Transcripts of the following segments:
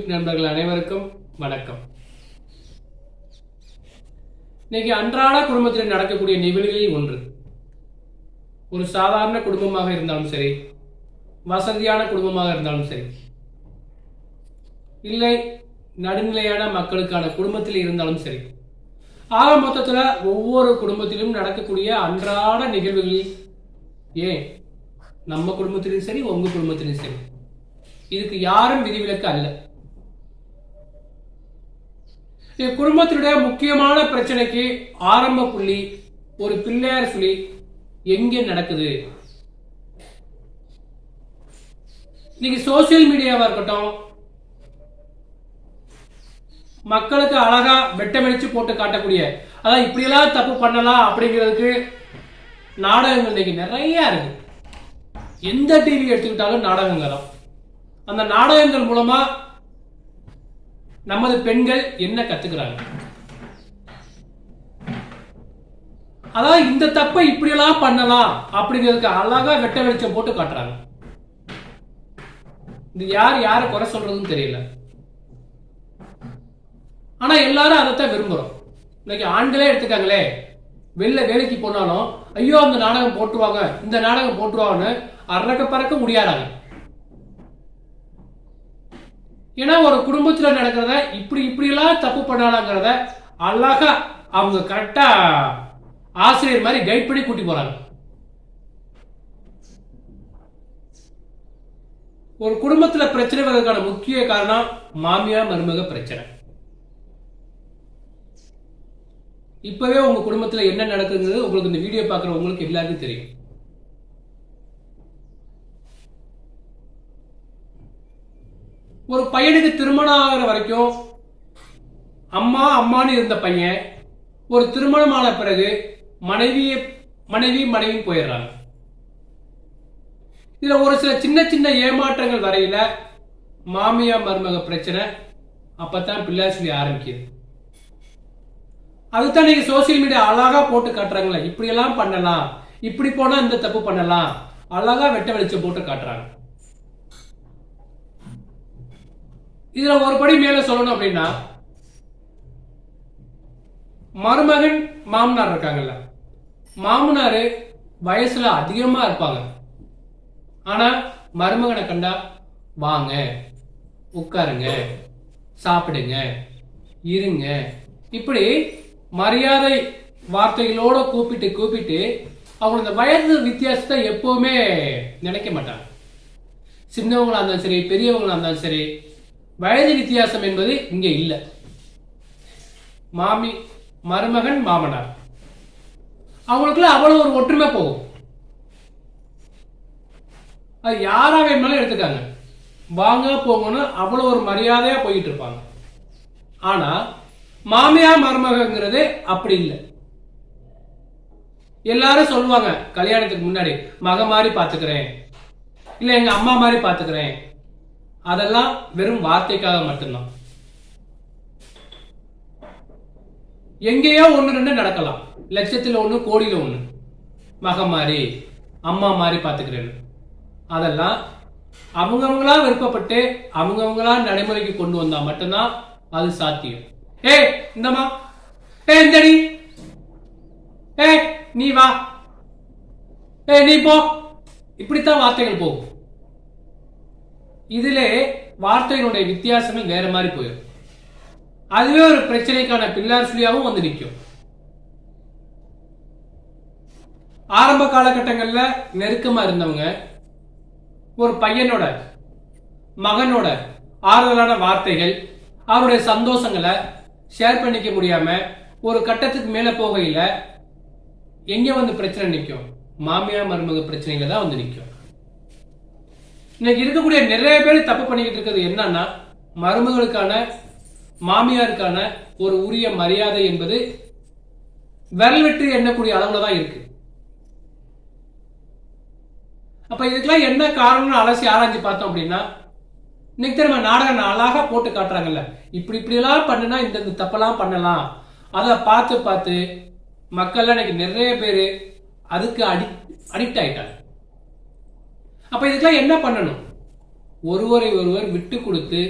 நண்பர்கள் அனைவருக்கும் வணக்கம். இன்னைக்கு அன்றாட குடும்பத்தில் நடக்கக்கூடிய நிகழ்வுகளில் ஒன்று. ஒரு சாதாரண குடும்பமாக இருந்தாலும் சரி, வசதியான குடும்பமாக இருந்தாலும் சரி, இல்லை நடுநிலையான மக்களுக்கான குடும்பத்தில் இருந்தாலும் சரி, ஆக மொத்தத்தில் ஒவ்வொரு குடும்பத்திலும் நடக்கக்கூடிய அன்றாட நிகழ்வுகளில், ஏன் நம்ம குடும்பத்திலும் சரி உங்க குடும்பத்திலும் சரி, இதுக்கு யாரும் விதிவிலக்கு அல்ல. குடும்பத்தினுடைய முக்கியமான பிரச்சனைக்கு ஆரம்ப புள்ளி ஒரு பிள்ளையார் சொல்லி எங்கே நடக்குது. இன்னைக்கு சோசியல் மீடியாவா இருக்கட்டும், மக்களுக்கு அழகா வெட்டமெளிச்சு போட்டு காட்டக்கூடிய, அதான் இப்படியெல்லாம் தப்பு பண்ணலாம் அப்படிங்கிறதுக்கு நாடகங்கள் இன்னைக்கு நிறைய இருக்கு. எந்த டிவி எடுத்துக்கிட்டாலும் நாடகங்கள் தான். அந்த நாடகங்கள் மூலமா நமது பெண்கள் என்ன கத்துக்கிறாங்க, அதான் இந்த தப்பை இப்படியெல்லாம் பண்ணலாம் அப்படிங்கிறதுக்கு அழகா வெட்ட வெளிச்சம் போட்டு காட்டுறாங்க. இது யாரை குறை சொல்றதுன்னு தெரியல. ஆனா எல்லாரும் அதைத்தான் விரும்புறோம். இன்னைக்கு ஆண்களே எடுத்துக்காங்களே, வெளில வேலைக்கு போனாலும் ஐயோ அந்த நாடகம் போட்டுருவாங்க, இந்த நாடகம் போட்டுருவாங்கன்னு அரக்க பறக்க முடியாதாங்க. ஏன்னா ஒரு குடும்பத்தில் நடக்கிறத இப்படியெல்லாம் தப்பு பண்ணலாங்கிறத அழகா அவங்க கரெக்டா ஆசிரியர் மாதிரி கைட் பண்ணி கூட்டி போறாங்க. ஒரு குடும்பத்தில் பிரச்சனை வர்றதுக்கான முக்கிய காரணம் மாமியார் மருமக பிரச்சனை. இப்பவே உங்க குடும்பத்தில் என்ன நடக்குதுங்கிறது உங்களுக்கு இந்த வீடியோ பார்க்குற உங்களுக்கு எல்லாருக்கும் தெரியும். ஒரு பையனுக்கு திருமணம் ஆகிற வரைக்கும் அம்மான்னு இருந்த பையன் ஒரு திருமணமான பிறகு மனைவி போயிடுறாங்க. இதுல ஒரு சில சின்ன சின்ன ஏமாற்றங்கள் வரையில மாமியா மருமக பிரச்சனை அப்பதான் பிள்ளை சொல்லி ஆரம்பிக்குது. அதுதான் நீங்க சோசியல் மீடியா அழகா போட்டு காட்டுறாங்களே, இப்படியெல்லாம் பண்ணலாம், இப்படி போனா இந்த தப்பு பண்ணலாம், அழகா வெட்ட வெளிச்சம் போட்டு காட்டுறாங்க. இதுல ஒரு படி மேல சொல்லணும் அப்படின்னா, மருமகன் மாமனார் இருக்காங்கல்ல, மாமனாரு வயசுல அதிகமா இருப்பாங்க. ஆனா மருமகனை கண்டா வாங்க உட்காருங்க சாப்பிடுங்க இருங்க இப்படி மரியாதை வார்த்தைகளோட கூப்பிட்டு அவங்க இந்த வயது வித்தியாசத்தை எப்பவுமே நினைக்க மாட்டாங்க. சின்னவங்களா இருந்தாலும் சரி, பெரியவங்களா இருந்தாலும் சரி, வயது வித்தியாசம் என்பது இங்க இல்ல. மருமகன் மாமனார் அவங்களுக்குள்ள அவ்வளவு ஒரு ஒற்றுமை போகும். அது யாரா வேணுமாலும் எடுத்துக்காங்க, வாங்க போங்கன்னு அவ்வளவு ஒரு மரியாதையா போயிட்டு இருப்பாங்க. ஆனா மாமியா மருமகங்கிறது அப்படி இல்லை. எல்லாரும் சொல்லுவாங்க கல்யாணத்துக்கு முன்னாடி, மக மாதிரி பாத்துக்கிறேன், இல்ல எங்க அம்மா மாதிரி பாத்துக்கிறேன். அதெல்லாம் வெறும் வார்த்தைக்காக மட்டும்தான். எங்கேயோ ஒன்று ரெண்டு நடக்கலாம், லட்சத்தில் ஒன்று கோடியில ஒன்று, மக மாதிரி அம்மா மாதிரி பாத்துக்கிறேன்னு. அதெல்லாம் அவங்கவங்களா விருப்பப்பட்டு அவங்கவங்களா நடைமுறைக்கு கொண்டு வந்தா மட்டும்தான் அது சாத்தியம். இந்தமா இந்தடி, நீ வா, நீ போ, இப்படித்தான் வார்த்தைகள் போகும். இதுல வார்த்தைகளுடைய வித்தியாசங்கள் வேற மாதிரி போயிடும். அதுவே ஒரு பிரச்சனைக்கான பிள்ளார் சொல்லியாவும் வந்து நிற்கும். ஆரம்ப காலகட்டங்கள்ல நெருக்கமா இருந்தவங்க ஒரு பையனோட மகனோட ஆறுதலான வார்த்தைகள், அவருடைய சந்தோஷங்களை ஷேர் பண்ணிக்க முடியாம ஒரு கட்டத்துக்கு மேல போகையில எங்க வந்து பிரச்சனை நிற்கும், மாமியார் மருமக பிரச்சனையில தான் வந்து நிற்கும். இன்னைக்கு இருக்கக்கூடிய நிறைய பேர் தப்பு பண்ணிக்கிட்டு இருக்கிறது என்னன்னா, மருமகளுக்கான மாமியாருக்கான ஒரு உரிய மரியாதை என்பது விரல் விட்டு எண்ணக்கூடிய அளவுல தான் இருக்கு. அப்ப இதுக்கெல்லாம் என்ன காரணம்னு அலசி ஆராய்ச்சி பார்த்தோம் அப்படின்னா, இன்னைக்கு நம்ம நாடகம் அழகா போட்டு காட்டுறாங்கல்ல, இப்படியெல்லாம் பண்ணுனா இந்த தப்பெல்லாம் பண்ணலாம், அதை பார்த்து மக்கள்லாம் இன்னைக்கு நிறைய பேர் அதுக்கு அடிக்ட் ஆயிட்டாங்க. அப்ப இதுக்கெல்லாம் என்ன பண்ணணும், ஒருவரை ஒருவர் விட்டு கொடுத்து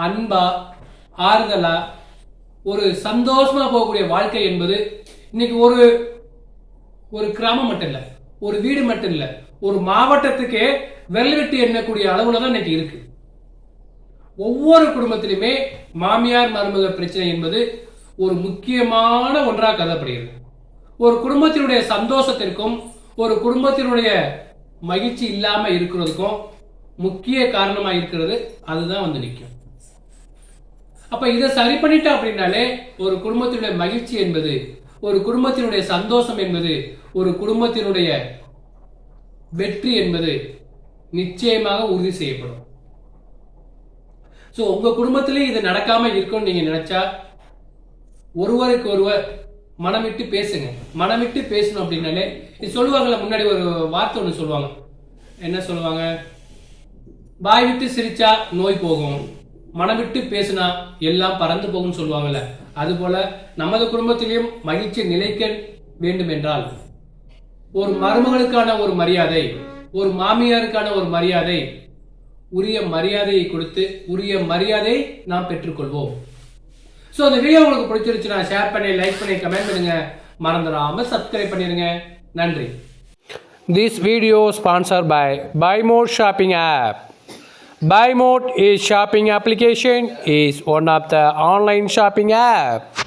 அன்பா ஆறுதலா ஒரு சந்தோஷமா போகக்கூடிய வாழ்க்கை என்பது இன்னைக்கு ஒரு கிராமம் மட்டும் இல்ல, ஒரு வீடு மட்டும் இல்ல, ஒரு மாவட்டத்துக்கே வெல்வெட்டி எண்ணக்கூடிய அளவுல தான் இன்னைக்கு இருக்கு. ஒவ்வொரு குடும்பத்திலுமே மாமியார் மருமக பிரச்சனை என்பது ஒரு முக்கியமான ஒன்றாக கருதப்படுகிறது. ஒரு குடும்பத்தினுடைய சந்தோஷத்திற்கும் ஒரு குடும்பத்தினுடைய மகிழ்ச்சி இல்லாம இருக்கிறதுக்கும் முக்கிய காரணமா இருக்கிறது அதுதான் வந்து நிற்கும். அப்ப இதை சரி பண்ணிட்டா அப்படின்னாலே ஒரு குடும்பத்தினுடைய மகிழ்ச்சி என்பது, ஒரு குடும்பத்தினுடைய சந்தோஷம் என்பது, ஒரு குடும்பத்தினுடைய வெற்றி என்பது நிச்சயமாக உறுதி செய்யப்படும். சோ உங்க குடும்பத்திலே இது நடக்காம இருக்கும்னு நீங்க நினைச்சா ஒருவருக்கு ஒருவர் மனம் விட்டு பேசுங்க. மனம் விட்டு பேசணும் அப்படின்னாலே இது சொல்லுவாங்கல்ல, முன்னாடி ஒரு வார்த்தை ஒன்று சொல்லுவாங்க. என்ன சொல்லுவாங்க? வாய் விட்டு சிரிச்சா நோய் போகும், மனம் விட்டு பேசினா எல்லாம் பறந்து போகும்னு சொல்லுவாங்கல்ல. அதுபோல நமது குடும்பத்திலையும் மகிழ்ச்சி நிலைக்க வேண்டும் என்றால் ஒரு மருமகளுக்கான ஒரு மரியாதை, ஒரு மாமியாருக்கான ஒரு மரியாதை, உரிய மரியாதையை கொடுத்து உரிய மரியாதையை நாம் பெற்றுக்கொள்வோம். ஸோ அந்த வீடியோ உங்களுக்கு பிடிச்சிருச்சுன்னா ஷேர் பண்ணி, லைக் பண்ணி, கமெண்ட் பண்ணுங்க. மறந்துடாம சப்ஸ்கிரைப் பண்ணிருங்க. நன்றி. This video sponsored by Buy More Shopping app. Buy More is shopping application is one of the online shopping app.